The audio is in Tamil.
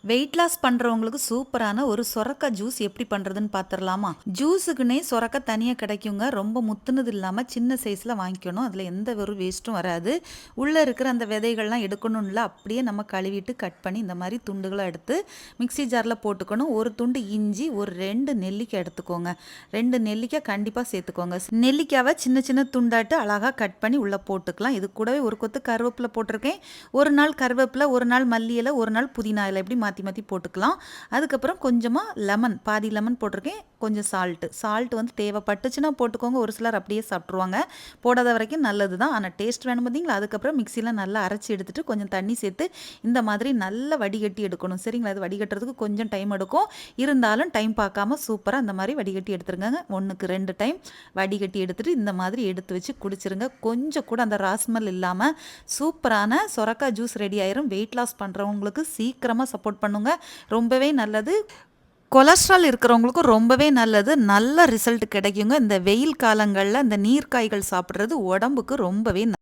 வெயிட் லாஸ் பண்ணுறவங்களுக்கு சூப்பரான ஒரு சொரக்காய் ஜூஸ் எப்படி பண்ணுறதுன்னு பார்த்துடலாமா? ஜூஸுக்குன்னே சொரக்காய் தனியாக கிடைக்குங்க. ரொம்ப முத்துனது இல்லாமல் சின்ன சைஸில் வாங்கிக்கணும். அதில் எந்த ஒரு வேஸ்ட்டும் வராது. உள்ளே இருக்கிற அந்த விதைகள்லாம் எடுக்கணும்ல, அப்படியே நம்ம கழுவிட்டு கட் பண்ணி இந்த மாதிரி துண்டுகளை எடுத்து மிக்ஸி ஜாரில் போட்டுக்கணும். ஒரு துண்டு இஞ்சி, ஒரு 2 நெல்லிக்காய் எடுத்துக்கோங்க. 2 நெல்லிக்காய் கண்டிப்பாக சேர்த்துக்கோங்க. நெல்லிக்காவை சின்ன சின்ன துண்டாட்டு அழகாக கட் பண்ணி உள்ளே போட்டுக்கலாம். இது கூடவே ஒரு கொத்து கருவேப்பிலை போட்டிருக்கேன். ஒரு நாள் கருவேப்பிலை, ஒரு நாள் மல்லி இலை, ஒரு நாள் புதினா இலை, இப்படி மாற்றி மாற்றி போட்டுக்கலாம். அதுக்கப்புறம் கொஞ்சமாக லெமன், பாதி லெமன் போட்டிருக்கேன். கொஞ்சம் சால்ட்டு வந்து தேவைப்பட்டுச்சுன்னா போட்டுக்கோங்க. ஒரு சிலர் அப்படியே சாப்பிட்ருவாங்க. போடாத வரைக்கும் நல்லது தான். ஆனால் டேஸ்ட் வேணும் பார்த்தீங்களா? அதுக்கப்புறம் மிக்சியில் நல்லா அரைச்சி எடுத்துகிட்டு கொஞ்சம் தண்ணி சேர்த்து இந்த மாதிரி நல்லா வடிகட்டி எடுக்கணும். சரிங்களா? அது வடிகட்டுறதுக்கு கொஞ்சம் டைம் எடுக்கும். இருந்தாலும் டைம் பார்க்காம சூப்பராக இந்த மாதிரி வடிகட்டி எடுத்துருங்க. 1க்கு 2 டைம் வடிகட்டி எடுத்துகிட்டு இந்த மாதிரி எடுத்து வச்சு குடிச்சிருங்க. கொஞ்சம் கூட அந்த ராஸ்மல் இல்லாமல் சூப்பரான சொரக்காய் ஜூஸ் ரெடி ஆயிரும். வெயிட் லாஸ் பண்ணுறவங்களுக்கு சீக்கிரமாக சப்போர்ட் பண்ணுங்க. ரொம்பவே நல்லது. கொலஸ்ட்ரால் இருக்கிறவங்களுக்கும் ரொம்பவே நல்லது. நல்ல ரிசல்ட் கிடைக்குங்க. இந்த வெயில் காலங்களில் இந்த நீர்க்காய்கள் சாப்பிட்றது உடம்புக்கு ரொம்பவே